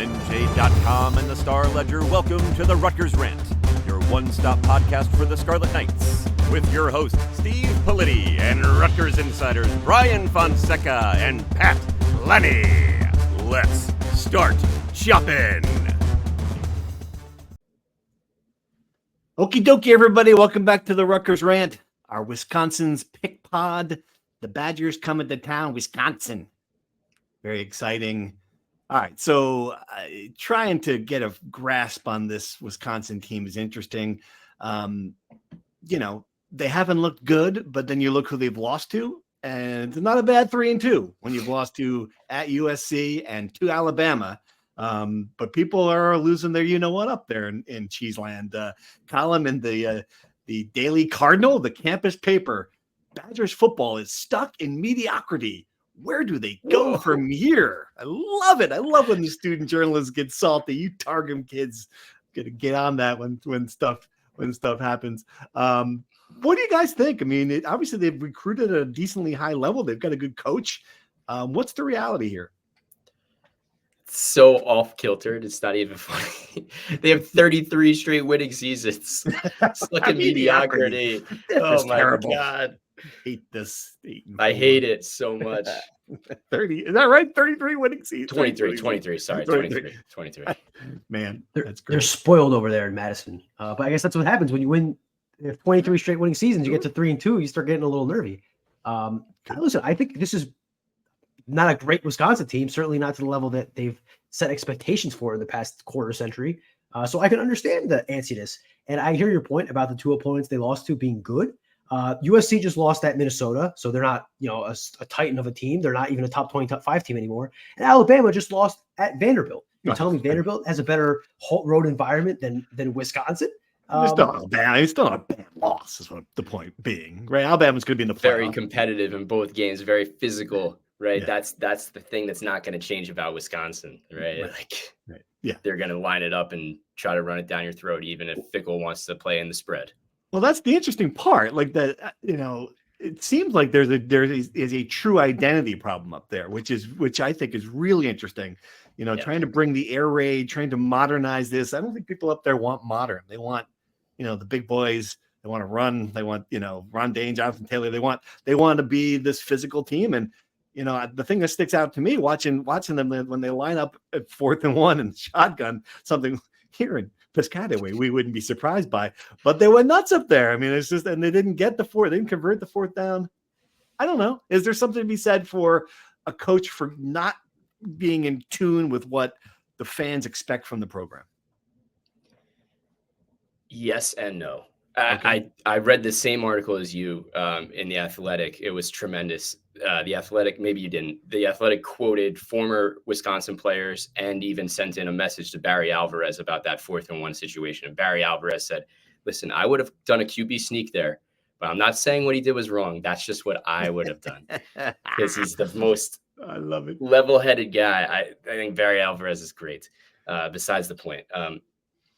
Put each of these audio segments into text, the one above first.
NJ.com and the Star Ledger welcome to the Rutgers Rant, your one-stop podcast for the Scarlet Knights, with your hosts Steve Politti and Rutgers insiders Brian Fonseca and Pat Lenny. Let's start chopping. Okie dokie, everybody. Welcome back to the Rutgers Rant, our Wisconsin's pick pod. The Badgers coming to town, Wisconsin. Very exciting. All right, so trying to get a grasp on this Wisconsin team is interesting. They haven't looked good, but then you look who they've lost to, and it's not a bad 3-2 when you've lost to at USC and to Alabama. But people are losing their you-know-what up there in Cheeseland. Column in the Daily Cardinal, the campus paper, Badgers football is stuck in mediocrity. Where do they go from here? I love it. I love when the student journalists get salty. You Targum kids got to get on that when stuff happens. What do you guys think? I mean, obviously they've recruited at a decently high level. They've got a good coach. What's the reality here? So off kilter, it's not even funny. They have 33 straight winning seasons. It's like a mediocrity. Oh my terrible. God. Hate this. I hate it so much. 30, is that right? 33 winning seasons. 23. Sorry, 23. Man, that's great. They're spoiled over there in Madison. But I guess that's what happens when you win 23 straight winning seasons. You get to 3-2, you start getting a little nervy. Listen, I think this is not a great Wisconsin team, certainly not to the level that they've set expectations for in the past quarter century. So I can understand the antsiness. And I hear your point about the two opponents they lost to being good. USC just lost at Minnesota, so they're not, a titan of a team. They're not even a top 20, top 5 team anymore. And Alabama just lost at Vanderbilt. You're telling me Vanderbilt has a better road environment than Wisconsin? It's still not a bad loss, is what the point being. Right? Alabama's going to be in the playoff. Very competitive in both games, very physical, right? Yeah. That's the thing that's not going to change about Wisconsin, right? Right. Yeah. They're going to line it up and try to run it down your throat, even if Fickle wants to play in the spread. Well, that's the interesting part. Like that, it seems like there is a true identity problem up there, which I think is really interesting. Trying to bring the air raid, trying to modernize this. I don't think people up there want modern. They want, the big boys. They want to run. They want, Ron Dane, Jonathan Taylor. They want to be this physical team. And the thing that sticks out to me watching them when they line up at 4th and 1 and shotgun, something here in Piscataway we wouldn't be surprised by, but they went nuts up there. I mean, it's just, and they didn't get the 4th. They didn't convert the 4th down. I don't know. Is there something to be said for a coach for not being in tune with what the fans expect from the program? Yes and no. Okay. I read the same article as you in The Athletic. It was tremendous. The Athletic, maybe you didn't. The Athletic quoted former Wisconsin players and even sent in a message to Barry Alvarez about that 4th and 1 situation. And Barry Alvarez said, listen, I would have done a QB sneak there, but I'm not saying what he did was wrong. That's just what I would have done. Because he's the most I love it. Level-headed guy. I think Barry Alvarez is great. Besides the point.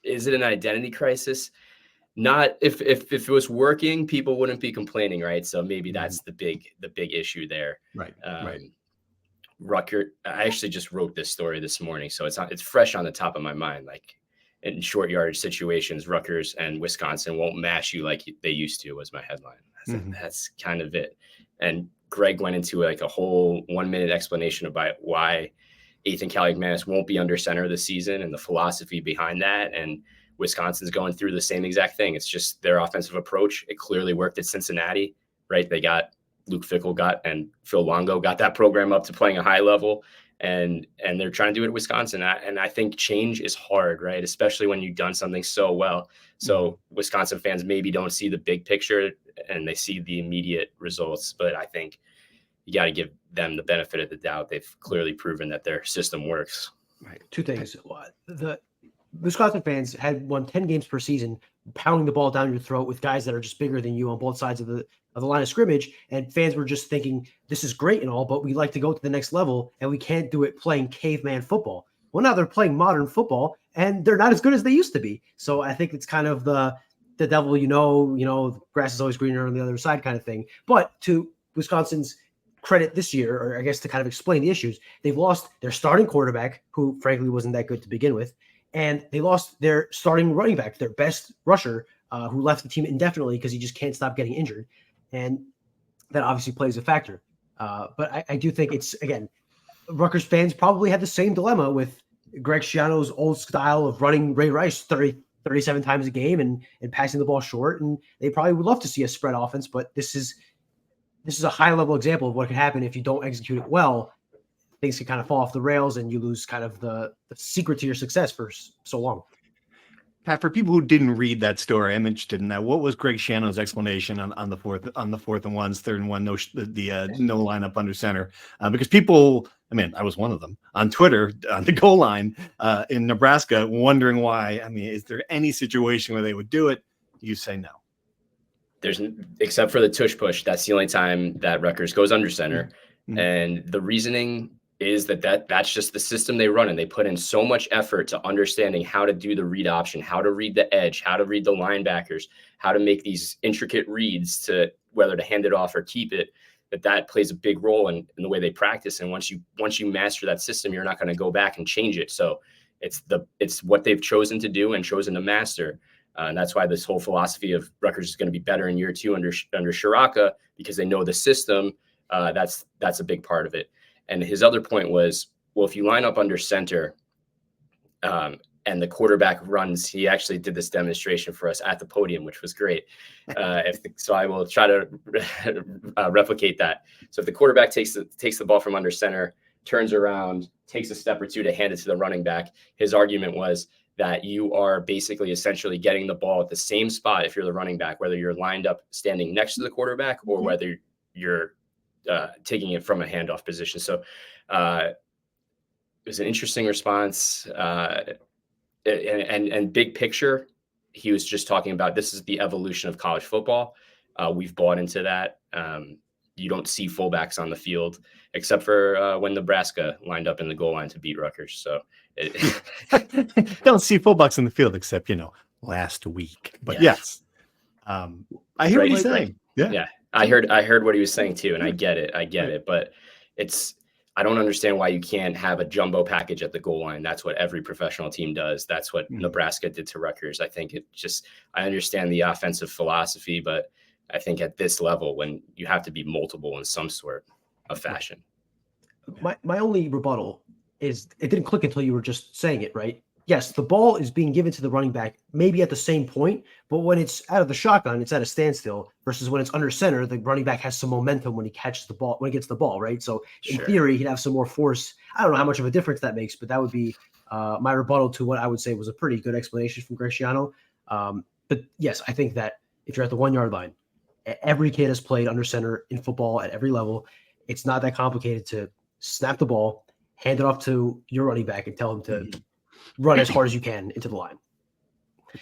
Is it an identity crisis? Not if it was working, people wouldn't be complaining, right? So maybe that's the big issue there. Right. Rutgers. I actually just wrote this story this morning, so it's fresh on the top of my mind. Like in short yardage situations, Rutgers and Wisconsin won't mash you like they used to. Was my headline. That's kind of it. And Greg went into like a whole 1-minute explanation about why Ethan Kaliakmanis won't be under center this season and the philosophy behind that. And Wisconsin's going through the same exact thing. It's just their offensive approach. It clearly worked at Cincinnati, right? They got Luke Fickell and Phil Longo got that program up to playing a high level, and they're trying to do it at Wisconsin. And I think change is hard, right? Especially when you've done something so well. So Wisconsin fans maybe don't see the big picture and they see the immediate results, but I think you got to give them the benefit of the doubt. They've clearly proven that their system works. Right. Two things. The Wisconsin fans had won 10 games per season, pounding the ball down your throat with guys that are just bigger than you on both sides of the line of scrimmage. And fans were just thinking, this is great and all, but we like to go to the next level and we can't do it playing caveman football. Well, now they're playing modern football and they're not as good as they used to be. So I think it's kind of the devil, the grass is always greener on the other side kind of thing. But to Wisconsin's credit this year, or I guess to kind of explain the issues, they've lost their starting quarterback, who frankly wasn't that good to begin with, and they lost their starting running back, their best rusher, who left the team indefinitely because he just can't stop getting injured. And that obviously plays a factor. But I do think it's, again, Rutgers fans probably had the same dilemma with Greg Schiano's old style of running Ray Rice 37 times a game and passing the ball short. And they probably would love to see a spread offense, but this is a high level example of what can happen if you don't execute it well. Things can kind of fall off the rails and you lose kind of the secret to your success for so long. Pat, for people who didn't read that story, I'm interested in that. What was Greg Schiano's explanation on the fourth and ones, 3rd and 1, no lineup under center? Because people, I mean, I was one of them on Twitter on the goal line in Nebraska, wondering why. I mean, is there any situation where they would do it? You say no. There's, except for the tush push. That's the only time that Rutgers goes under center, and the reasoning is that's just the system they run, and they put in so much effort to understanding how to do the read option, how to read the edge, how to read the linebackers, how to make these intricate reads to whether to hand it off or keep it, that plays a big role in the way they practice. And once you master that system, you're not going to go back and change it. So it's what they've chosen to do and chosen to master. And that's why this whole philosophy of Rutgers is going to be better in year 2 under Shiraka, because they know the system. That's a big part of it. And his other point was, well, if you line up under center and the quarterback runs, he actually did this demonstration for us at the podium, which was great. So I will try to replicate that. So if the quarterback takes the ball from under center, turns around, takes a step or two to hand it to the running back, his argument was that you are basically essentially getting the ball at the same spot if you're the running back, whether you're lined up standing next to the quarterback or whether you're taking it from a handoff position. So it was an interesting response. And big picture, he was just talking about this is the evolution of college football. We've bought into that. You don't see fullbacks on the field except for when Nebraska lined up in the goal line to beat Rutgers. So don't see fullbacks in the field except, last week. But yes, I hear what he's saying. Yeah. I heard what he was saying too, and I get it. But I don't understand why you can't have a jumbo package at the goal line. That's what every professional team does. That's what Nebraska did to Rutgers. I think I understand the offensive philosophy, but I think at this level, when you have to be multiple in some sort of fashion. My only rebuttal is it didn't click until you were just saying it, right? Yes, the ball is being given to the running back maybe at the same point, but when it's out of the shotgun, it's at a standstill versus when it's under center, the running back has some momentum when he catches the ball, when he gets the ball, right? So in theory, he'd have some more force. I don't know how much of a difference that makes, but that would be my rebuttal to what I would say was a pretty good explanation from Greg Schiano. But yes, I think that if you're at the 1 yard line, every kid has played under center in football at every level. It's not that complicated to snap the ball, hand it off to your running back and tell him to run as hard as you can into the line.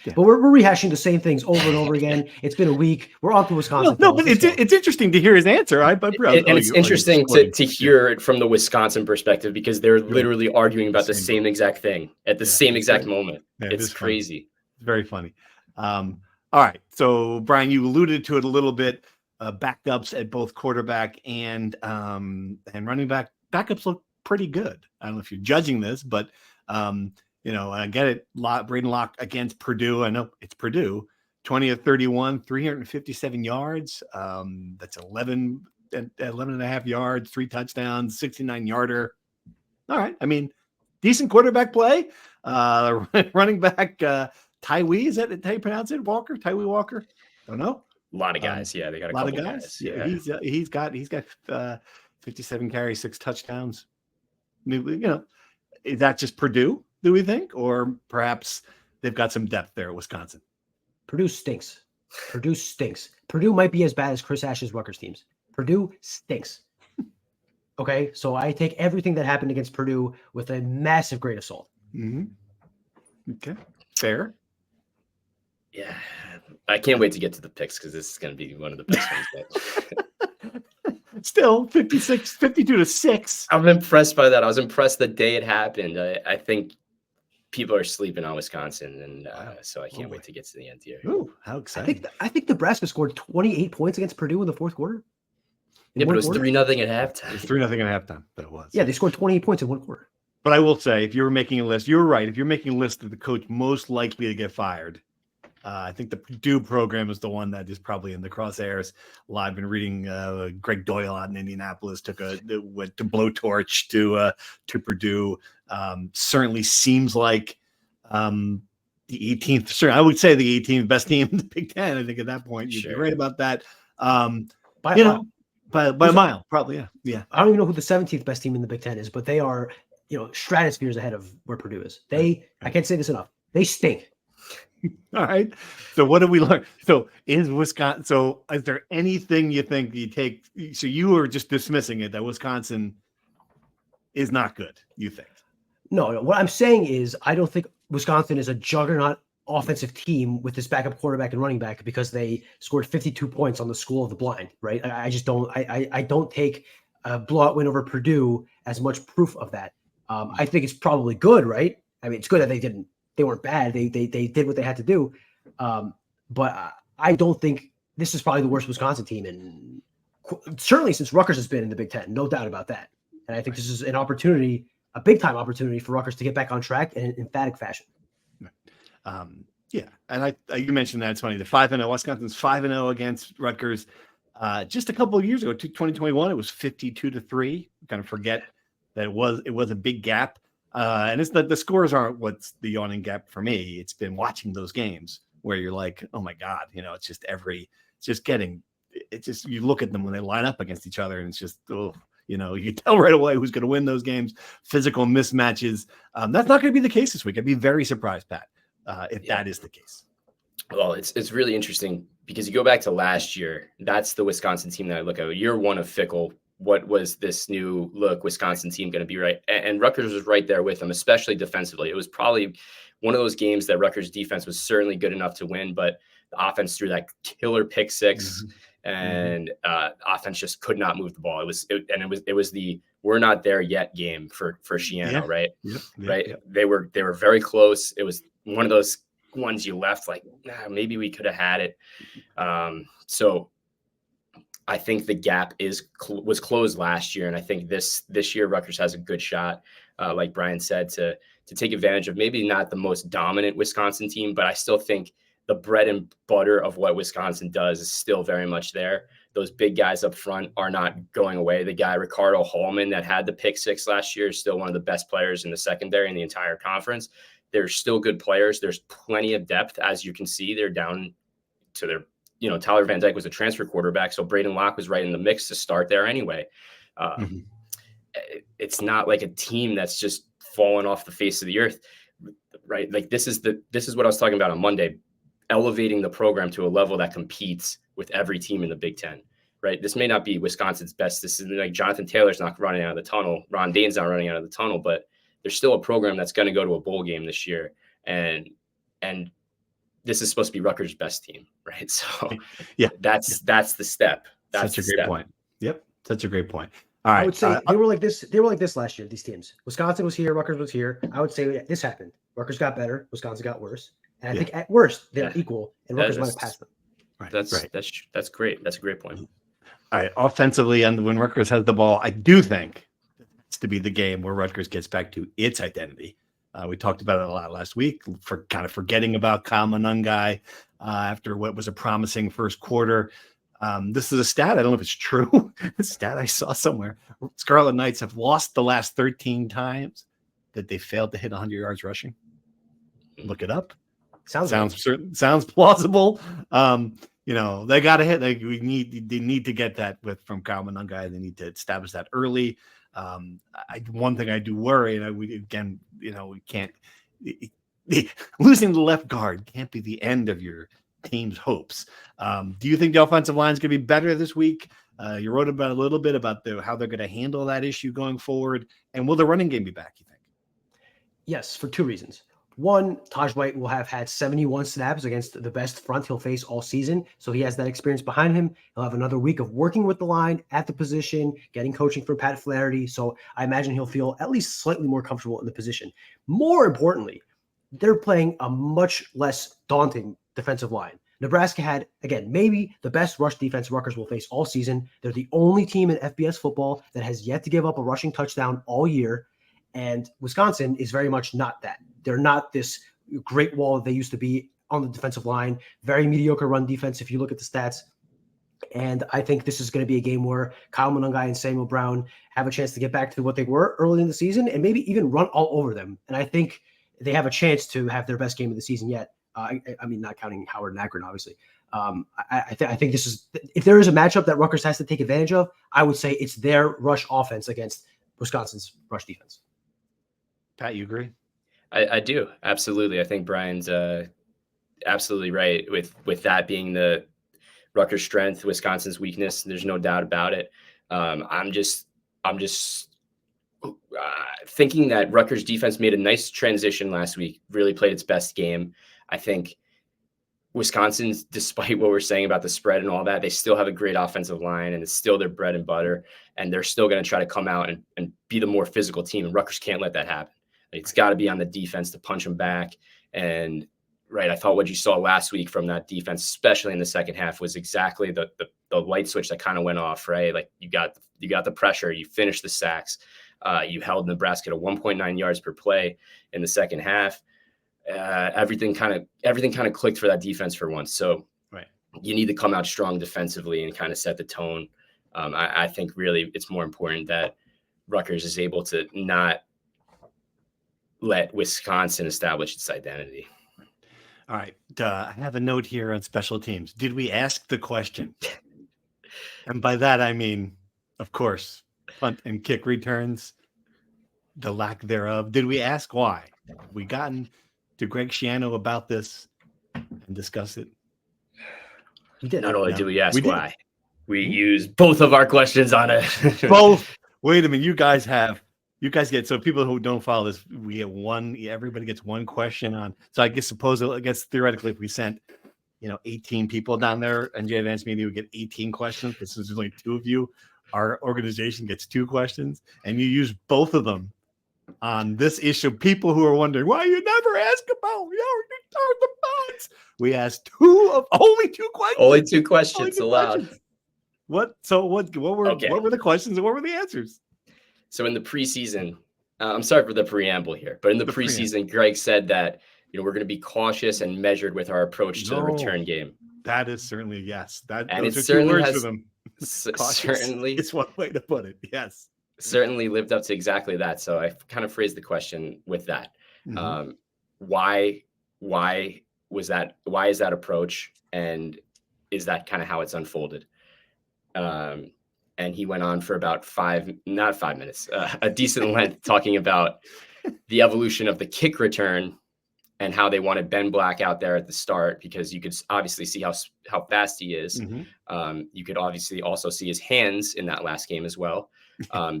Yeah. But we're rehashing the same things over and over again. It's been a week. We're on to Wisconsin. No, but it's interesting to hear his answer. It's interesting to hear it from the Wisconsin perspective because they're literally arguing about the same exact thing at the same exact moment. Yeah, it's crazy. It's very funny. All right. So, Brian, you alluded to it a little bit. Backups at both quarterback and running back. Backups look pretty good. I don't know if you're judging this, but I get it. Braden Locke against Purdue. I know it's Purdue. 20 of 31, 357 yards. That's 11 and a half yards, 3 touchdowns, 69-yarder. All right. I mean, decent quarterback play. Running back, Tywee, is that how you pronounce it? Walker? Tywee Walker? Don't know. A lot of guys. They got a lot of guys. Yeah. He's got 57 carries, 6 touchdowns. Is that just Purdue, do we think? Or perhaps they've got some depth there at Wisconsin? Purdue stinks. Purdue might be as bad as Chris Ash's Rutgers teams. Purdue stinks. Okay, so I take everything that happened against Purdue with a massive grain of salt. Mm-hmm. Okay, fair. Yeah, I can't wait to get to the picks because this is going to be one of the best ones. Still 52-6. I'm impressed by that. I was impressed the day it happened. I think people are sleeping on Wisconsin, and so I can't wait to get to the end here. Ooh, how exciting! I think Nebraska scored 28 points against Purdue in the fourth quarter. Yeah, but it was quarter. 3-0 at halftime. It was 3-0 at halftime. That was. Yeah, they scored 28 points in one quarter. But I will say, if you were making a list, you're right. If you're making a list of the coach most likely to get fired, I think the Purdue program is the one that is probably in the crosshairs. I've been reading Greg Doyle out in Indianapolis went to blowtorch to Purdue. Certainly seems like the 18th. Sure, I would say the 18th best team in the Big Ten. I think at that point you'd be right about that. By a mile, probably. Yeah. I don't even know who the 17th best team in the Big Ten is, but they are, stratospheres ahead of where Purdue is. I can't say this enough. They stink. All right. So what did we learn? So is Wisconsin? So is there anything you think you take? So you were just dismissing it that Wisconsin is not good. You think? No. What I'm saying is I don't think Wisconsin is a juggernaut offensive team with this backup quarterback and running back because they scored 52 points on the School of the Blind. Right. I just don't. I don't take a blowout win over Purdue as much proof of that. I think it's probably good. Right. I mean, it's good that they weren't bad. They did what they had to do. But I don't think this is probably the worst Wisconsin team in certainly since Rutgers has been in the Big Ten. No doubt about that. And I think this is an opportunity, a big time opportunity for Rutgers to get back on track in an emphatic fashion. Yeah. And you mentioned that it's funny. The 5-0, Wisconsin's 5-0 against Rutgers. Just a couple of years ago, 2021, it was 52-3. Kind of forget that it was a big gap. And it's the scores aren't what's the yawning gap for me. It's been watching those games where you're like, oh my God, you look at them when they line up against each other and it's just, you tell right away who's going to win those games, physical mismatches. That's not going to be the case this week. I'd be very surprised, Pat, if that is the case. Well, it's really interesting because you go back to last year, that's the Wisconsin team that I look at. Year one of Fickle. What was this new look Wisconsin team going to be, right? And Rutgers was right there with them, especially defensively. It was probably one of those games that Rutgers defense was certainly good enough to win, but the offense threw that killer pick six and offense just could not move the ball. It was the we're not there yet game for Shiano, right? Right. Yep. They were very close. It was one of those ones you left like, maybe we could have had it. So I think the gap was closed last year, and I think this year Rutgers has a good shot, like Brian said, to take advantage of maybe not the most dominant Wisconsin team, but I still think the bread and butter of what Wisconsin does is still very much there. Those big guys up front are not going away. The guy Ricardo Hallman that had the pick six last year is still one of the best players in the secondary in the entire conference. They're still good players. There's plenty of depth, as you can see. They're down to their. Tyler Van Dyke was a transfer quarterback, so Braden Locke was right in the mix to start there anyway. It's not like a team that's just fallen off the face of the earth, right? Like this is what I was talking about on Monday, elevating the program to a level that competes with every team in the Big Ten, right? This may not be Wisconsin's best. This is like Jonathan Taylor's not running out of the tunnel. Ron Dane's not running out of the tunnel, but there's still a program that's going to go to a bowl game this year. And this is supposed to be Rutgers' best team, right? So that's the step. That's such a great point. Yep. Such a great point. All right. I would say they were like this last year, these teams. Wisconsin was here, Rutgers was here. I would say this happened. Rutgers got better, Wisconsin got worse. And I think at worst they're equal and Rutgers might have passed them. Right. That's great. That's a great point. All right. Offensively, and when Rutgers has the ball, I do think it's to be the game where Rutgers gets back to its identity. We talked about it a lot last week, for kind of forgetting about Kyle Monangai after what was a promising first quarter. This is a stat. I don't know if it's true. A stat I saw somewhere. Scarlet Knights have lost the last 13 times that they failed to hit 100 yards rushing. Look it up. Sounds plausible. They got to hit. They need to get that from Kyle Monangai. They need to establish that early. One thing I do worry, and we can't losing the left guard can't be the end of your team's hopes. Do you think the offensive line is going to be better this week? You wrote about a little bit about how they're going to handle that issue going forward, and will the running game be back, you think? Yes, for two reasons. One, Taj White will have had 71 snaps against the best front he'll face all season. So he has that experience behind him. He'll have another week of working with the line at the position, getting coaching from Pat Flaherty. So I imagine he'll feel at least slightly more comfortable in the position. More importantly, they're playing a much less daunting defensive line. Nebraska had, again, maybe the best rush defense Rutgers will face all season. They're the only team in FBS football that has yet to give up a rushing touchdown all year. And Wisconsin is very much not that. They're not this great wall that they used to be on the defensive line. Very mediocre run defense if you look at the stats. And I think this is going to be a game where Kyle Monangai and Samuel Brown have a chance to get back to what they were early in the season and maybe even run all over them. And I think they have a chance to have their best game of the season yet. I mean, not counting Howard and Akron, obviously. I think this is, if there is a matchup that Rutgers has to take advantage of, I would say it's their rush offense against Wisconsin's rush defense. Pat, you agree? I do. Absolutely. I think Brian's absolutely right with that being the Rutgers' strength, Wisconsin's weakness. There's no doubt about it. I'm just thinking that Rutgers defense made a nice transition last week, really played its best game. I think Wisconsin's, despite what we're saying about the spread and all that, they still have a great offensive line and it's still their bread and butter. And they're still going to try to come out and be the more physical team. And Rutgers can't let that happen. It's got to be on the defense to punch them back. And right, I thought what you saw last week from that defense, especially in the second half, was exactly the light switch that kind of went off, right? Like you got the pressure, you finished the sacks, you held Nebraska to 1.9 yards per play in the second half. Everything kind of clicked for that defense for once. So right, you need to come out strong defensively and kind of set the tone. I think really it's more important that Rutgers is able to not let Wisconsin establish its identity. All right. I have a note here on special teams. Did we ask the question? And by that, I mean, of course, punt and kick returns, the lack thereof. Did we ask why? Have we gotten to Greg Schiano about this and discuss it? We did. Not only did we ask We did. why, we used both of our questions on it. Both. Wait a minute. You guys get, so people who don't follow this, we get everybody gets one question on. So I guess theoretically, if we sent, 18 people down there and J Advanced Media would get 18 questions. This is only 2 of you. Our organization gets 2 questions and you use both of them on this issue. People who are wondering why you never ask about, the bots. We asked only 2 questions. Only 2 questions Only 2 allowed. questions. What were the questions and what were the answers? So in the preseason, I'm sorry for the preamble here, but in the preseason, Greg said that we're going to be cautious and measured with our approach to the return game. That is certainly yes. And those it are 2 certainly words has for them. certainly it's one way to put it. Yes, certainly lived up to exactly that. So I kind of phrased the question with that. Mm-hmm. Why was that? Why is that approach? And is that kind of how it's unfolded? And he went on for about not 5 minutes, a decent length, talking about the evolution of the kick return and how they wanted Ben Black out there at the start because you could obviously see how fast he is. Mm-hmm. You could obviously also see his hands in that last game as well.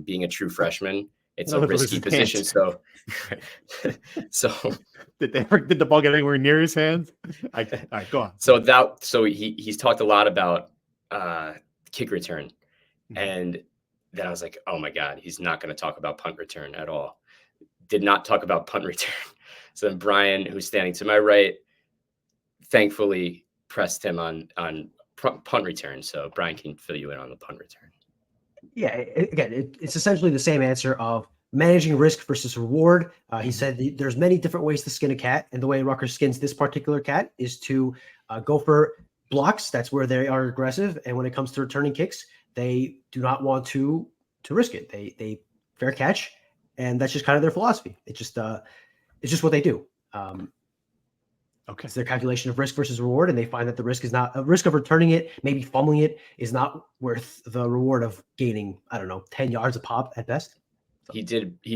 Being a true freshman, it's a risky position. So did the ball get anywhere near his hands? All right, go on. So he's talked a lot about kick return. And then I was like, oh my God, he's not going to talk about punt return at all. Did not talk about punt return. So then Brian, who's standing to my right, thankfully pressed him on punt return. So Brian can fill you in on the punt return. Yeah, it's essentially the same answer of managing risk versus reward. He said there's many different ways to skin a cat. And the way Rutgers skins this particular cat is to go for blocks. That's where they are aggressive. And when it comes to returning kicks, they do not want to risk it. They fair catch, and that's just kind of their philosophy. It's just what they do. Okay, it's their calculation of risk versus reward, and they find that the risk is not a risk of returning it, maybe fumbling it, is not worth the reward of gaining 10 yards a pop at best. So. He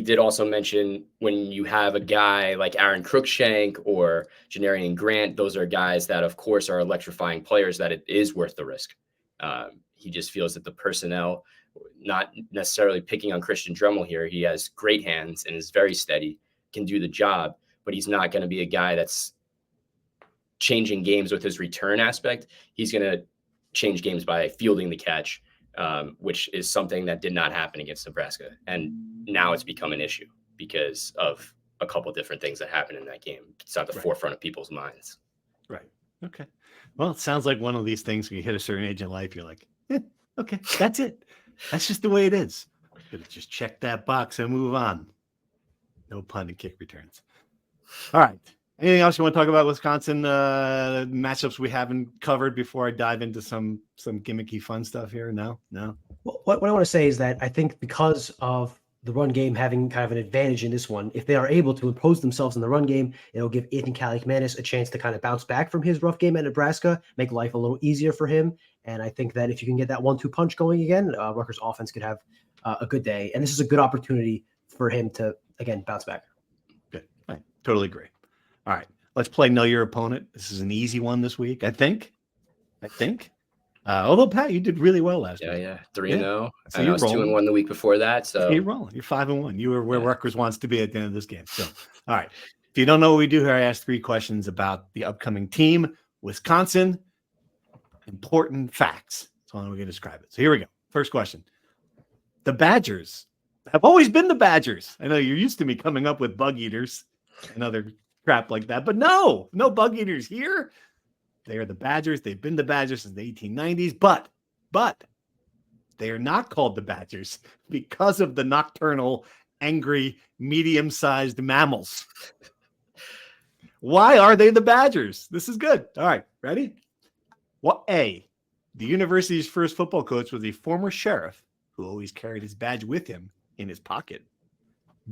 did also mention when you have a guy like Aaron Cruikshank or Janarian Grant, those are guys that of course are electrifying players that it is worth the risk. He just feels that the personnel, not necessarily picking on Christian Dremel here, he has great hands and is very steady, can do the job, but he's not going to be a guy that's changing games with his return aspect. He's going to change games by fielding the catch, which is something that did not happen against Nebraska. And now it's become an issue because of a couple of different things that happened in that game. It's at the forefront of people's minds. Right. Okay. Well, it sounds like one of these things when you hit a certain age in life, you're like, okay, that's it. That's just the way it is. Gonna just check that box and move on. No pun and kick returns. All right. Anything else you want to talk about Wisconsin matchups we haven't covered before I dive into some gimmicky fun stuff here? No. Well, what I want to say is that I think because of the run game having kind of an advantage in this one, if they are able to impose themselves in the run game, it'll give Ethan Kaliakmanis a chance to kind of bounce back from his rough game at Nebraska, make life a little easier for him. And I think that if you can get that 1-2 punch going again, Rutgers offense could have a good day. And this is a good opportunity for him to, again, bounce back. Good. I totally agree. All right. Let's play Know Your Opponent. This is an easy one this week, I think. Although, Pat, you did really well last week. Yeah. 3-0. So I was 2-1 the week before that. So you're rolling. You're 5-1. You were where Rutgers wants to be at the end of this game. So, all right. If you don't know what we do here, I ask 3 questions about the upcoming team, Wisconsin. Important facts. That's the only way we can describe it. So here we go. First question. The Badgers have always been the Badgers. I know you're used to me coming up with bug eaters and other crap like that, but no bug eaters here. They are the Badgers. They've been the Badgers since the 1890s, but they are not called the Badgers because of the nocturnal, angry, medium-sized mammals. Why are they the Badgers? This is good. All right, ready? Well, A, the university's first football coach was a former sheriff who always carried his badge with him in his pocket.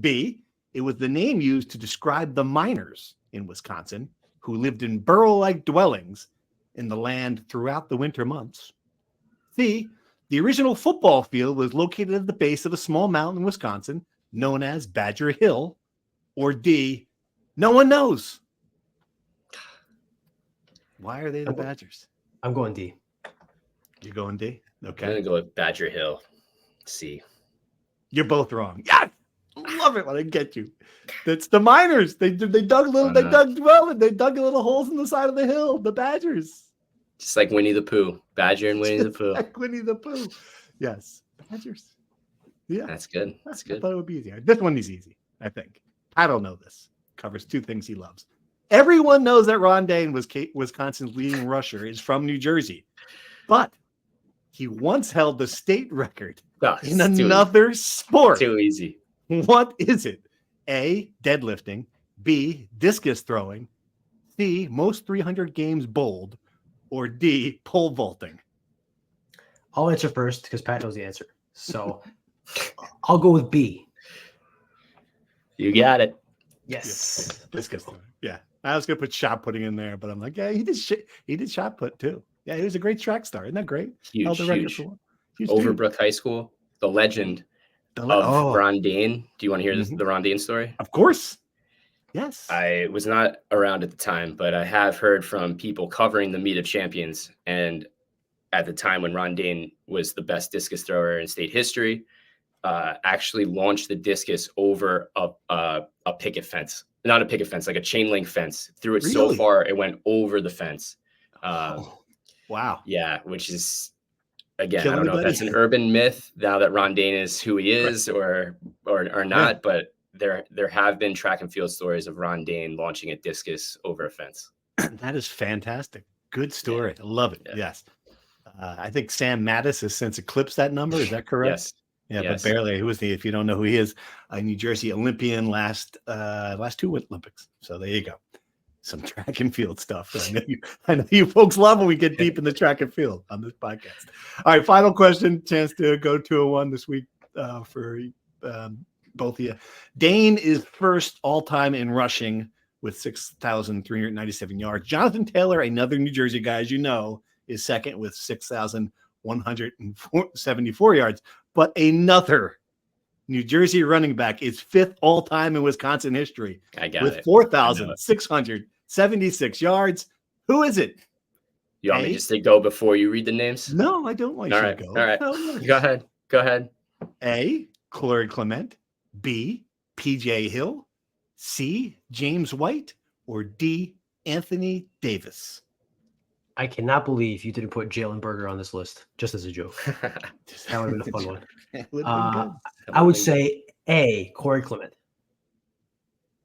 B, it was the name used to describe the miners in Wisconsin who lived in burrow-like dwellings in the land throughout the winter months. C, the original football field was located at the base of a small mountain in Wisconsin known as Badger Hill. Or D, no one knows. Why are they the Badgers? I'm going D. You're going D? Okay. I'm going to go with Badger Hill. C. You're both wrong. Yes! Love it when I get you. That's the miners. They dug little holes in the side of the hill. The Badgers. Just like Winnie the Pooh. Badger and Winnie the Pooh. Like Winnie the Pooh. Yes. Badgers. Yeah. That's good. I thought it would be easier. This one is easy, I think. I don't know this. Covers 2 things he loves. Everyone knows that Ron Dane was Wisconsin's leading rusher is from New Jersey, but he once held the state record in another sport. Too easy. What is it? A, deadlifting. B, discus throwing. C, most 300 games bowled. Or D, pole vaulting. I'll answer first because Pat knows the answer. So I'll go with B. You got it. Yes. Discus throwing. Yeah. I was going to put shot putting in there, but I'm like, yeah, he did shot put too. Yeah, he was a great track star. Isn't that great? Huge. Overbrook High School, the legend of Ron Dane. Do you want to hear the Ron Dane story? Of course. Yes. I was not around at the time, but I have heard from people covering the Meet of Champions. And at the time when Ron Dane was the best discus thrower in state history, actually launched the discus over a picket fence. Not a picket fence, like a chain link fence. Threw it so far, it went over the fence. Wow. Yeah, which is, again, I don't know if that's an urban myth now that Ron Dane is who he is or not, but there have been track and field stories of Ron Dane launching a discus over a fence. That is fantastic. Good story. I love it. Yeah. Yes. I think Sam Mattis has since eclipsed that number. Is that correct? Yes. Yeah, but barely. Who was he? If you don't know who he is, a New Jersey Olympian last 2 Olympics. So there you go. Some track and field stuff. I know you folks love when we get deep in the track and field on this podcast. All right, final question. Chance to go 2-1 this week for both of you. Dane is first all-time in rushing with 6,397 yards. Jonathan Taylor, another New Jersey guy, as you know, is second with 6,174 yards. But another New Jersey running back is fifth all-time in Wisconsin history with 4,676 yards. Who is it? You want me just to go before you read the names? No, I don't want you to go. All right. No. Go ahead. A, Corey Clement. B, PJ Hill. C, James White. Or D, Anthony Davis. I cannot believe you didn't put Jalen Berger on this list, just as a joke. That would have been a fun one. I would say A, Corey Clement.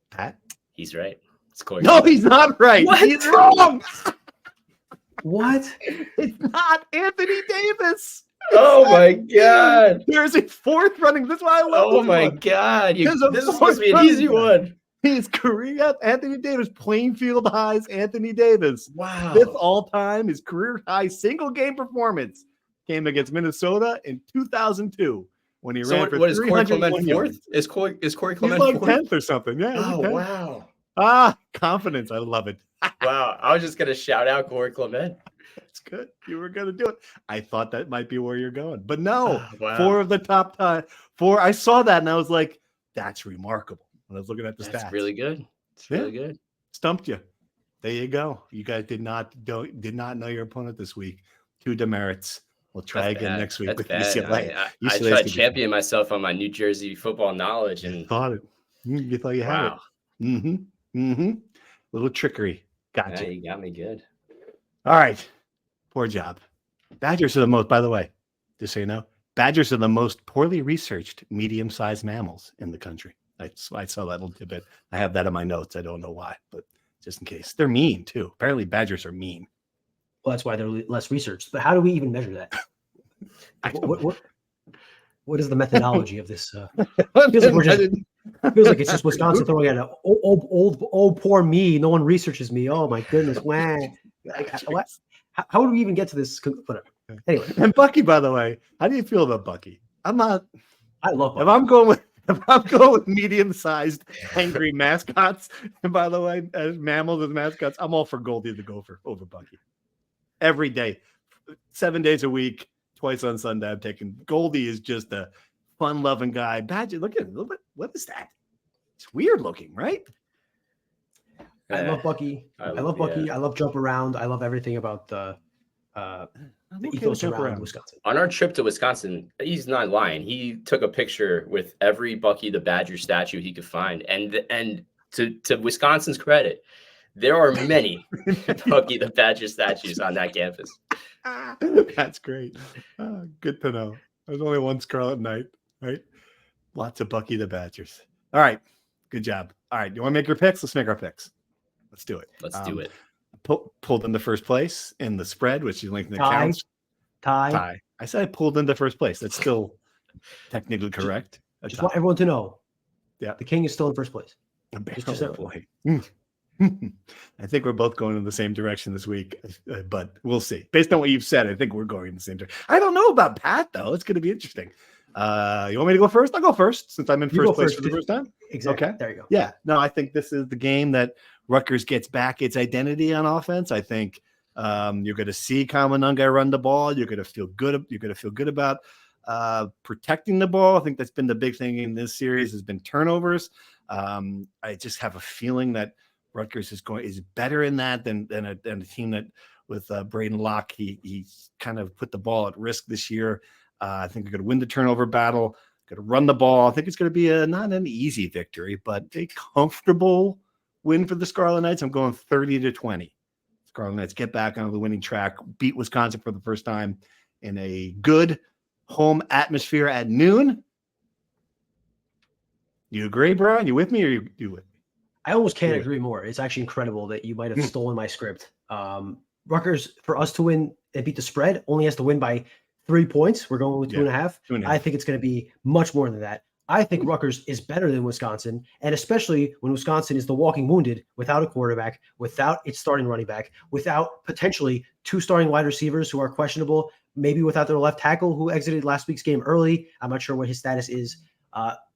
Pat? He's right. It's Corey No, Clement. He's not right. What? He's wrong. What? It's not Anthony Davis. Oh my God. There's a fourth running. That's why I love Oh this my one. God. There's a This is supposed to be an fourth easy running one. His career, Anthony Davis, Plainfield High's Anthony Davis. Wow. Fifth all-time, his career high single game performance came against Minnesota in 2002 when he ran for what is Corey 301 Clement yards. fourth? Is Corey He's Clement like fourth? 10th or something. Yeah. Oh, he's 10th. wow. Confidence. I love it. Wow. I was just going to shout out Corey Clement. That's good. You were going to do it. I thought that might be where you're going, but no. Wow. 4 of the top 4. I saw that and I was like, that's remarkable. When I was looking at the That's stats, really good. It's really good. Stumped you. There you go. You guys did not know your opponent this week. 2 demerits. We'll try That's again bad. next week That's with bad. UCLA. I UCLA's tried gonna to be- champion myself on my New Jersey football knowledge, You and thought it. You thought you had wow, it. Mm-hmm. Little trickery. Gotcha. yeah, you got me good. All right. Poor job. Badgers are the most, by the way, just so you know, badgers are the most poorly researched medium-sized mammals in the country. I saw that little tidbit. I have that in my notes. I don't know why, but just in case. They're mean, too. Apparently, badgers are mean. Well, that's why they're less researched. But how do we even measure that? What is the methodology of this? Feels like it's just Wisconsin throwing out old poor me. No one researches me. Oh my goodness, wah. How would we even get to this? Whatever. Anyway, And Bucky, by the way, how do you feel about Bucky? I love. If I'm going with medium-sized angry mascots, and by the way, as mammals as mascots, I'm all for Goldie the Gopher over Bucky. Every day, 7 days a week, twice on Sunday, I'm taking Goldie is just a fun-loving guy. Badger, look at him. What is that? It's weird looking, right? I love Bucky. I love Bucky. Yeah. I love jump around. I love everything about the ethos around Wisconsin. On our trip to Wisconsin, he's not lying. He took a picture with every Bucky the Badger statue he could find, and to Wisconsin's credit, there are many Bucky the Badger statues on that campus. That's great. Good to know. There's only one Scarlet Knight, right? Lots of Bucky the Badgers. All right. Good job. All right. You want to make your picks? Let's make our picks. Let's do it. Let's do it. Pulled into first place in the spread, which is linked in the Tie. counts. Tie. I said I pulled into first place. That's still technically correct. I just want everyone to know. Yeah. The king is still in first place. Just Oh, boy. I think we're both going in the same direction this week, but we'll see. Based on what you've said, I think we're going in the same direction. I don't know about Pat, though. It's going to be interesting. You want me to go first? I'll go first since I'm in first place for the first time. Exactly. Okay. There you go. Yeah. No, I think this is the game that Rutgers gets back its identity on offense. I think you're going to see Kamanunga run the ball. You're going to feel good. You're going to feel good about protecting the ball. I think that's been the big thing in this series has been turnovers. I just have a feeling that Rutgers is better in that than a team that with Braden Locke. He's kind of put the ball at risk this year. I think they're going to win the turnover battle. Going to run the ball. I think it's going to be not an easy victory, but a comfortable win for the Scarlet Knights. I'm going 30-20. Scarlet Knights get back on the winning track, beat Wisconsin for the first time in a good home atmosphere at noon. You agree, Brian? You with me or you with me? I almost can't agree more. It's actually incredible that you might have stolen my script. Rutgers, for us to win and beat the spread, only has to win by 3 points. We're going with 2.5. 2.5. I think it's going to be much more than that. I think Rutgers is better than Wisconsin, and especially when Wisconsin is the walking wounded without a quarterback, without its starting running back, without potentially 2 starting wide receivers who are questionable, maybe without their left tackle who exited last week's game early. I'm not sure what his status is.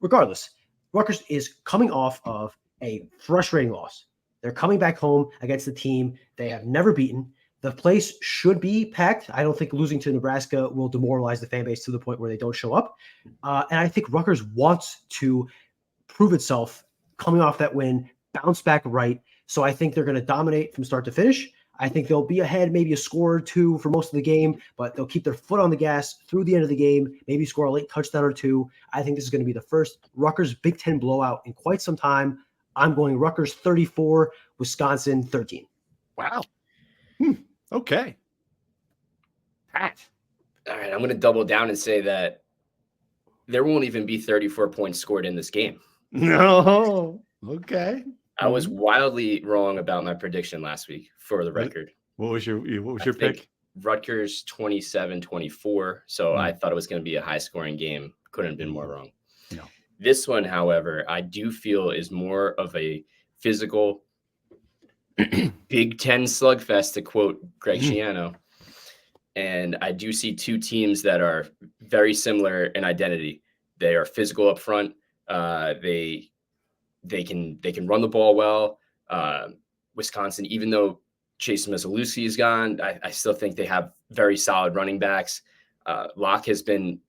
Regardless, Rutgers is coming off of a frustrating loss. They're coming back home against the team they have never beaten. The place should be packed. I don't think losing to Nebraska will demoralize the fan base to the point where they don't show up. And I think Rutgers wants to prove itself coming off that win, bounce back right. So I think they're going to dominate from start to finish. I think they'll be ahead, maybe a score or 2 for most of the game, but they'll keep their foot on the gas through the end of the game, maybe score a late touchdown or 2. I think this is going to be the first Rutgers Big Ten blowout in quite some time. I'm going Rutgers 34, Wisconsin 13. Wow. Okay. Pat. All right, I'm going to double down and say that there won't even be 34 points scored in this game. No. Okay. I was wildly wrong about my prediction last week, for the record. What was your I think pick? Rutgers 27-24. So I thought it was going to be a high scoring game. Couldn't have been more wrong. No. This one, however, I do feel is more of a physical Big Ten slugfest, to quote Greg Schiano. And I do see two teams that are very similar in identity. They are physical up front. They can run the ball well. Wisconsin, even though Chase Masalusi is gone, I still think they have very solid running backs. Locke has been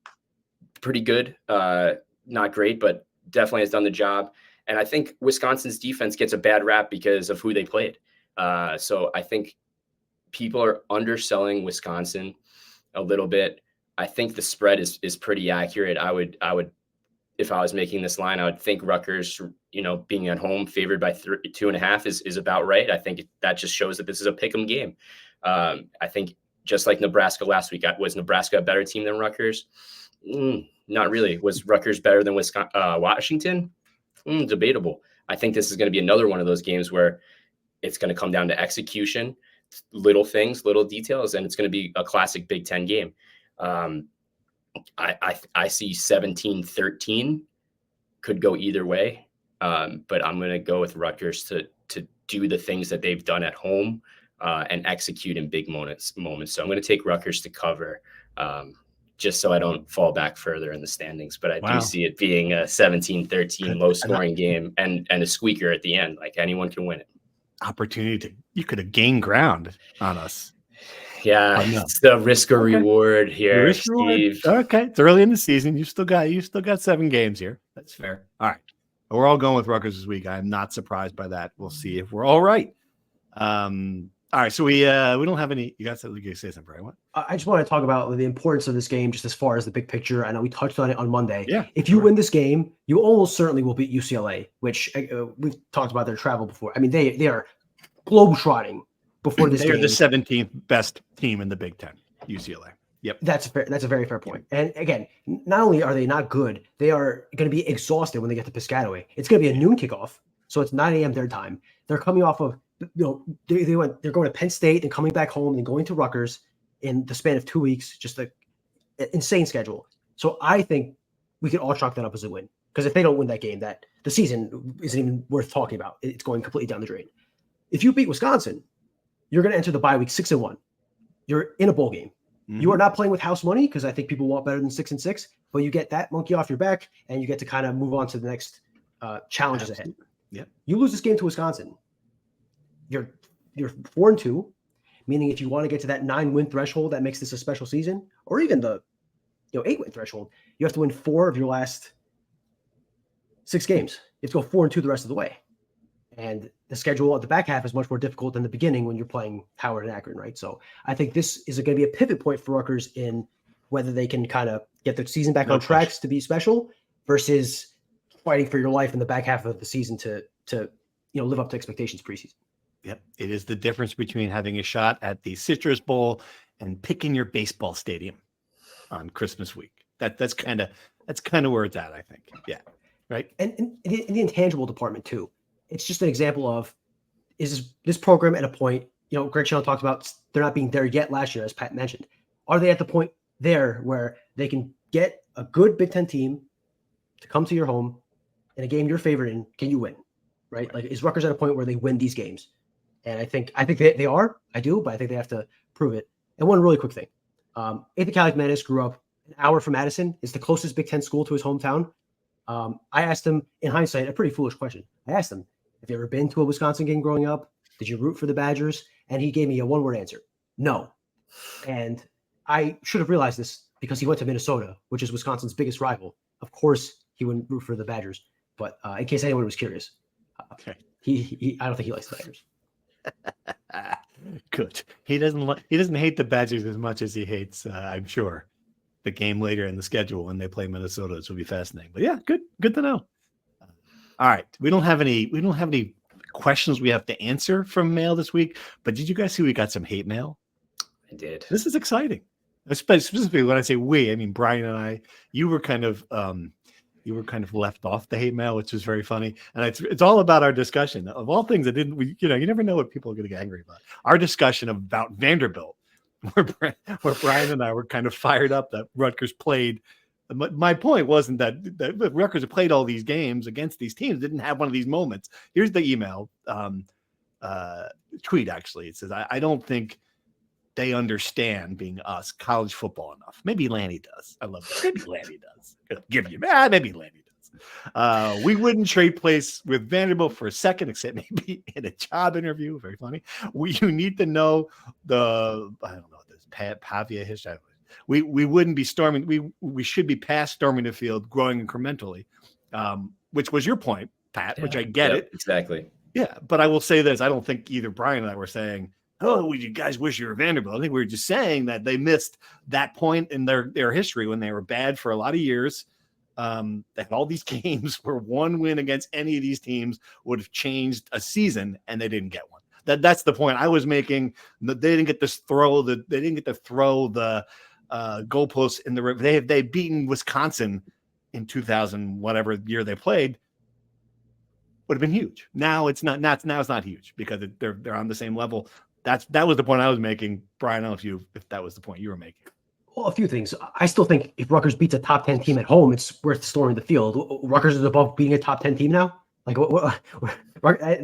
pretty good, not great, but definitely has done the job. And I think Wisconsin's defense gets a bad rap because of who they played. So I think people are underselling Wisconsin a little bit. I think the spread is pretty accurate. I would, if I was making this line, I would think Rutgers, being at home favored by 2.5 is about right. I think that just shows that this is a pick'em game. I think just like Nebraska last week, was Nebraska a better team than Rutgers? Not really. Was Rutgers better than Washington? Debatable. I think this is going to be another one of those games where it's going to come down to execution, little things, little details, and it's going to be a classic Big Ten game. I see 17-13 could go either way, but I'm going to go with Rutgers to do the things that they've done at home and execute in big moments. So I'm going to take Rutgers to cover, just so I don't fall back further in the standings. But I do see it being a 17-13 low-scoring game and a squeaker at the end. Like, anyone can win it. Opportunity you could have gained ground on us. Yeah, it's the risk or reward here, Steve. Okay, it's early in the season. You still got 7 games here. That's fair. All right, we're all going with Rutgers this week. I'm not surprised by that. We'll see if we're all right. All right, so we don't have any. You got to say something, Brian? What? I just want to talk about the importance of this game, just as far as the big picture. I know we touched on it on Monday. Yeah. If you win this game, you almost certainly will beat UCLA, which we've talked about their travel before. I mean, they are globetrotting before this game. They're the 17th best team in the Big Ten, UCLA. Yep. That's a very fair point. And again, not only are they not good, they are going to be exhausted when they get to Piscataway. It's going to be a noon kickoff, so it's 9 a.m. their time. They're coming off of, they're going to Penn State and coming back home and going to Rutgers in the span of 2 weeks. Just an insane schedule. So I think we could all chalk that up as a win, because if they don't win that game, that the season isn't even worth talking about. It's going completely down the drain. If you beat Wisconsin, you're going to enter the bye week 6-1. You're in a bowl game. Mm-hmm. You are not playing with house money, because I think people want better than 6-6, but you get that monkey off your back and you get to kind of move on to the next challenges ahead. Yep. You lose this game to Wisconsin, you're 4-2, meaning if you want to get to that 9-win threshold that makes this a special season, or even the 8-win threshold, you have to win 4 of your last 6 games. You have to go 4-2 the rest of the way. And the schedule at the back half is much more difficult than the beginning when you're playing Howard and Akron, right? So I think this is going to be a pivot point for Rutgers in whether they can kind of get their season back on tracks to be special versus fighting for your life in the back half of the season to live up to expectations preseason. Yep. It is the difference between having a shot at the Citrus Bowl and picking your baseball stadium on Christmas week. That's kind of where it's at, I think. Yeah. Right. And in the intangible department too. It's just an example of, is this program at a point, Greg Schiano talked about they're not being there yet last year, as Pat mentioned. Are they at the point there where they can get a good Big Ten team to come to your home in a game you're favored in? Can you win? Right? Like, is Rutgers at a point where they win these games? And I think they are. I do, but I think they have to prove it. And one really quick thing. Ethan Kaliakmanis grew up an hour from Madison. It's the closest Big Ten school to his hometown. I asked him, in hindsight, a pretty foolish question. I asked him, have you ever been to a Wisconsin game growing up? Did you root for the Badgers? And he gave me a one-word answer. No. And I should have realized this because he went to Minnesota, which is Wisconsin's biggest rival. Of course, he wouldn't root for the Badgers. But in case anyone was curious, okay. I don't think he likes the Badgers. Good. He doesn't hate the Badgers as much as he hates, I'm sure, the game later in the schedule when they play Minnesota. This will be fascinating. But yeah, good to know. All right. We don't have any questions we have to answer from mail this week, but did you guys see we got some hate mail? I did. This is exciting. Specifically when I say we, I mean Brian and I. You were kind of You were kind of left off the hate mail, which was very funny. And it's all about our discussion of all things that didn't, you never know what people are going to get angry about. Our discussion about Vanderbilt, where Brian and I were kind of fired up that Rutgers played. My point wasn't that Rutgers have played all these games against these teams, didn't have one of these moments. Here's the email tweet, actually. It says, I don't think they understand being us, college football enough. Maybe Lanny does. I love that. Maybe Lanny does. Give you maybe Lanny does. We wouldn't trade place with Vanderbilt for a second, except maybe in a job interview. Very funny. You need to know this Pavia history. We wouldn't be storming. We should be past storming the field, growing incrementally, which was your point, Pat. Which I get it exactly. Yeah, but I will say this: I don't think either Brian and I were saying, "Oh, you guys wish you were Vanderbilt." I think we were just saying that they missed that point in their history when they were bad for a lot of years. They had all these games where one win against any of these teams would have changed a season, and they didn't get one. That's the point I was making. They didn't get to throw the goalposts in the river. They've beaten Wisconsin in 2000, whatever year they played. Would have been huge. Now it's not. Now it's not huge because they're on the same level. That was the point I was making, Brian. I don't know if that was the point you were making. Well, a few things. I still think if Rutgers beats a top 10 team at home, it's worth storming the field. Rutgers is above beating a top 10 team now. Like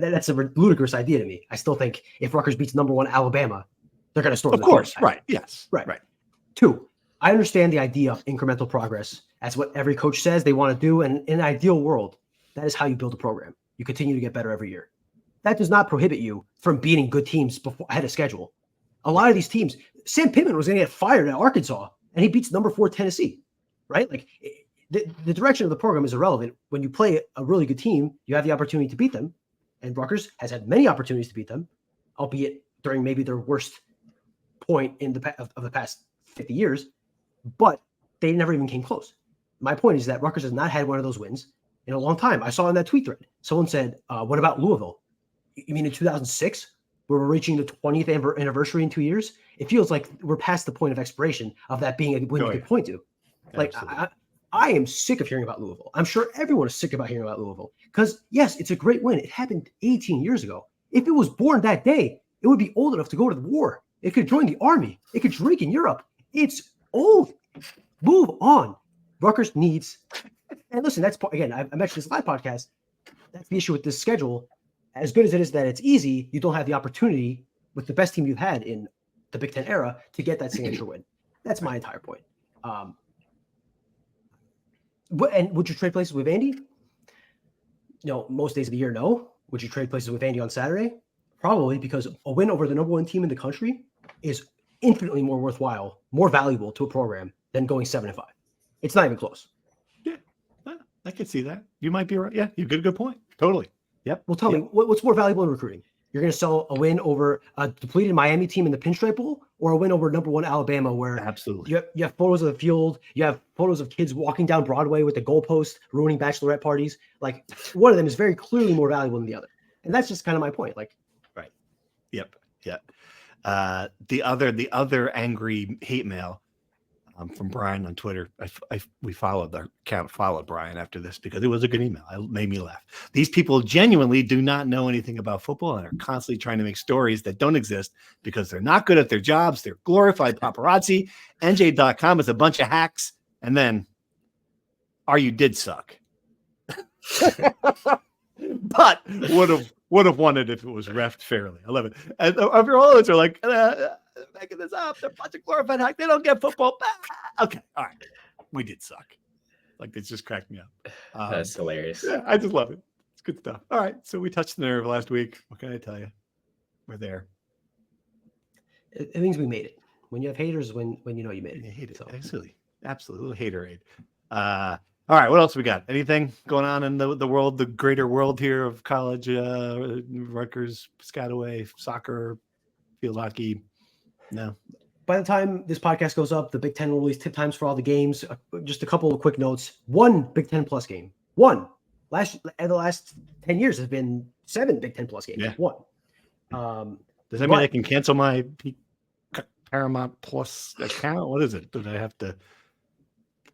that's a ludicrous idea to me. I still think if Rutgers beats number 1 Alabama, they're going to storm. Of course, right? Yes, right. 2, I understand the idea of incremental progress. That's what every coach says they want to do, and in an ideal world, that is how you build a program. You continue to get better every year. That does not prohibit you from beating good teams ahead of schedule. A lot of these teams, Sam Pittman was going to get fired at Arkansas, and he beats number 4 Tennessee, right? Like the direction of the program is irrelevant. When you play a really good team, you have the opportunity to beat them, and Rutgers has had many opportunities to beat them, albeit during maybe their worst point in the past 50 years, but they never even came close. My point is that Rutgers has not had one of those wins in a long time. I saw in that tweet thread, someone said, what about Louisville? You mean in 2006, where we're reaching the 20th anniversary in 2 years? It feels like we're past the point of expiration of that being a win you could point to. Like, I am sick of hearing about Louisville. I'm sure everyone is sick about hearing about Louisville because, yes, it's a great win. It happened 18 years ago. If it was born that day, it would be old enough to go to the war. It could join the army. It could drink in Europe. It's old. Move on. Rutgers needs, and listen, that's again, I mentioned this live podcast. That's the issue with this schedule. As good as it is that it's easy, you don't have the opportunity with the best team you've had in the Big Ten era to get that signature win. That's my entire point. And would you trade places with Andy? No, most days of the year, no. Would you trade places with Andy on Saturday? Probably, because a win over the number 1 team in the country is infinitely more worthwhile, more valuable to a program than going 7-5. It's not even close. Yeah, I can see that. You might be right. Yeah, you get a good point. Totally. Yep. Well, tell me, what's more valuable in recruiting? You're going to sell a win over a depleted Miami team in the Pinstripe Bowl, or a win over number 1 Alabama, where absolutely you have photos of the field, you have photos of kids walking down Broadway with the goalpost, ruining bachelorette parties. Like, one of them is very clearly more valuable than the other, and that's just kind of my point. Like, right. Yep. The other angry hate mail from Brian on Twitter. We followed their account, followed Brian after this because it was a good email. It made me laugh. These people genuinely do not know anything about football and are constantly trying to make stories that don't exist because they're not good at their jobs. They're glorified paparazzi. NJ.com is a bunch of hacks. And then, you did suck. But would have won it if it was reffed fairly. I love it. And all those are like, making this up. They're a bunch of glorified hacks. They don't get football. Okay, all right. We did suck. Like, it's just cracked me up. That's hilarious. Yeah, I just love it. It's good stuff. All right, so we touched the nerve last week. What can I tell you? We're there. It means we made it. When you have haters, when you know you made it. You hate it. So. Absolutely. Haterade. All right, what else we got? Anything going on in the world, the greater world here of college, Rutgers, Piscataway, soccer, field hockey? No. By the time this podcast goes up, the Big Ten will release tip times for all the games. Just a couple of quick notes. 1 Big Ten plus game. 1. The last 10 years has been 7 Big Ten plus games. Yeah. 1. Does that mean I can cancel my Paramount Plus account? What is it? Did I have to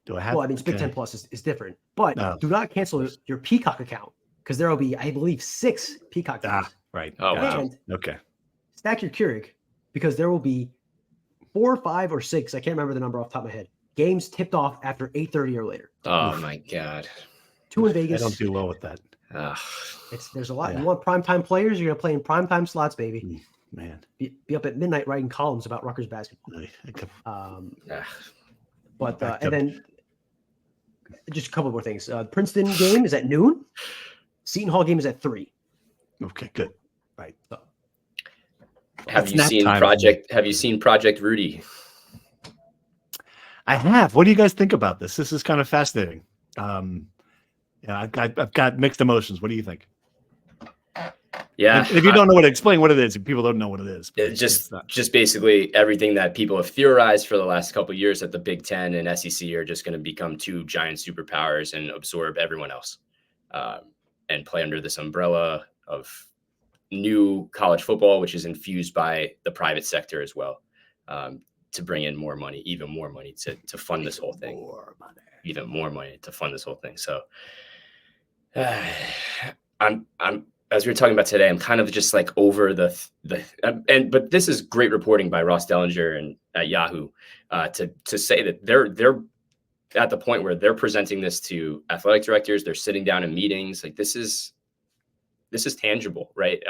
Do I have? Well, I mean, it's Big Ten Plus is different, but do not cancel your Peacock account because there will be, I believe, 6 Peacock games. Right. Oh, wow. And Okay. stack your Keurig because there will be 4, 5, or 6. I can't remember the number off the top of my head. Games tipped off after 8:30 or later. Oh my God. 2 in Vegas. I don't do well with that. There's a lot. Yeah. You want primetime players? You're gonna play in primetime slots, baby. Man, Be up at midnight writing columns about Rutgers basketball. And then just a couple more things. Princeton game is at noon. Seton Hall game is at 3. Okay, good. Right. So, Have you seen Project Rudy? I have. What do you guys think about this? This is kind of fascinating. I've got mixed emotions. What do you think? Yeah. If you don't know what to explain what it is, people don't know what it is. It's just basically everything that people have theorized for the last couple of years that the Big Ten and SEC are just going to become 2 giant superpowers and absorb everyone else, and play under this umbrella of new college football, which is infused by the private sector as well, to bring in more money, even more money to fund this whole thing. Even more money to fund this whole thing. So I'm as we were talking about today, I'm kind of just like over but this is great reporting by Ross Dellinger and at Yahoo to say that they're at the point where they're presenting this to athletic directors. They're sitting down in meetings. Like this is tangible, right?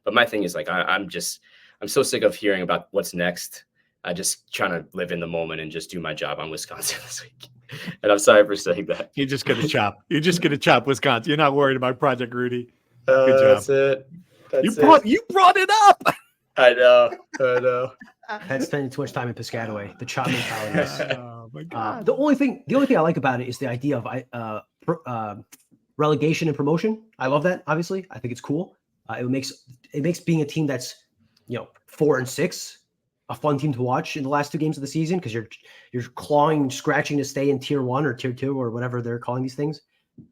But my thing is like I'm so sick of hearing about what's next. I just trying to live in the moment and just do my job on Wisconsin this week. And I'm sorry for saying that. You're just gonna chop. You're just gonna chop Wisconsin. You're not worried about Project Rudy. Good job. That's it. You brought it up. I know. That's spending too much time in Piscataway. The chop mentality. Oh my God. The only thing I like about it is the idea of relegation and promotion. I love that. Obviously, I think it's cool. It makes being a team that's 4-6 a fun team to watch in the last 2 games of the season because you're clawing, scratching to stay in tier 1 or tier 2 or whatever they're calling these things.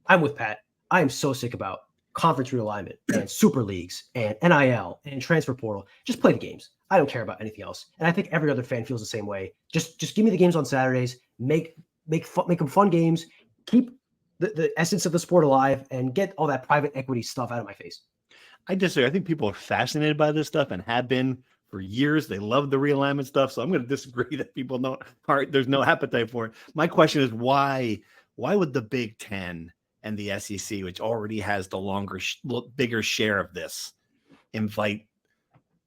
I'm with Pat. I am so sick about conference realignment and super leagues and NIL and transfer portal. Just play the games. I don't care about anything else. And I think every other fan feels the same way. Just give me the games on Saturdays. Make them fun games. Keep the essence of the sport alive and get all that private equity stuff out of my face. I disagree. I think people are fascinated by this stuff and have been for years. They love the realignment stuff. So I'm going to disagree that people there's no appetite for it. My question is why would the Big Ten and the SEC, which already has the bigger share of this, invite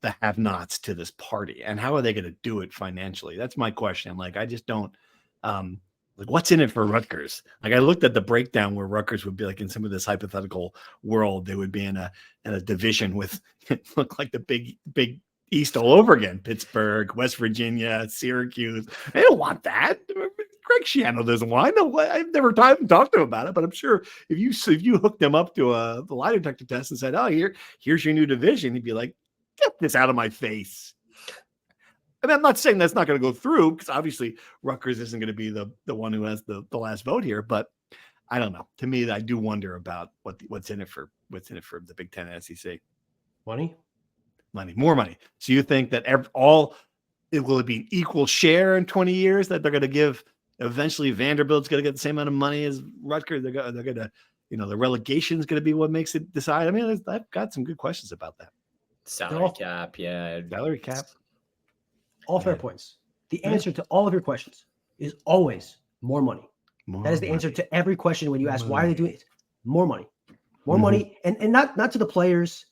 the have-nots to this party? And how are they going to do it financially? That's my question. Like, I just don't, what's in it for Rutgers? Like, I looked at the breakdown where Rutgers would be like in some of this hypothetical world, they would be in a division with, it looked like the big East all over again. Pittsburgh, West Virginia, Syracuse. They don't want that. Greg Schiano doesn't want. I know. I've never talked to him about it, but I'm sure if you hooked him up to the lie detector test and said, "Oh, here's your new division," he'd be like, "Get this out of my face." And I'm not saying that's not going to go through because obviously Rutgers isn't going to be the one who has the last vote here. But I don't know. To me, I do wonder about what's in it for the Big Ten and SEC. More money. So you think that will it be an equal share in 20 years that they're going to give? Eventually, Vanderbilt's going to get the same amount of money as Rutgers. They're going to, the relegation is going to be what makes it decide. I mean, I've got some good questions about that. Salary cap, yeah. Salary cap. All fair points. The answer to all of your questions is always more money. That is the answer to every question when you ask why are they doing it. More money. More money. And not to the players,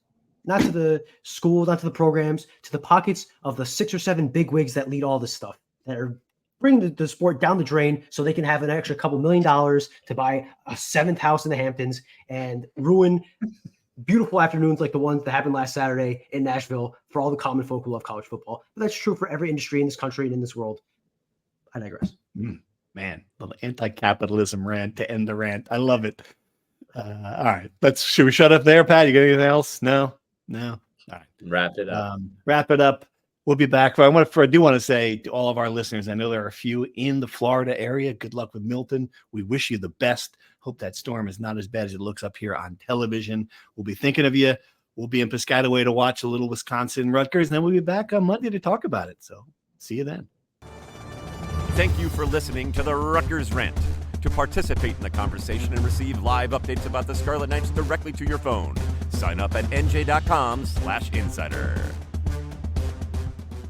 not to the school, not to the programs, to the pockets of the 6 or 7 bigwigs that lead all this stuff, that are bringing the sport down the drain so they can have an extra couple $1 million to buy a 7th house in the Hamptons and ruin beautiful afternoons like the ones that happened last Saturday in Nashville for all the common folk who love college football. But that's true for every industry in this country and in this world. I digress. Man, little anti-capitalism rant to end the rant. I love it. All right. Should we shut up there, Pat? You got anything else? No. All right. Wrap it up. We'll be back. I do want to say to all of our listeners, I know there are a few in the Florida area. Good luck with Milton. We wish you the best. Hope that storm is not as bad as it looks up here on television. We'll be thinking of you. We'll be in Piscataway to watch a little Wisconsin Rutgers, and then we'll be back on Monday to talk about it. So see you then. Thank you for listening to the Rutgers Rant. To participate in the conversation and receive live updates about the Scarlet Knights directly to your phone, sign up at nj.com/insider.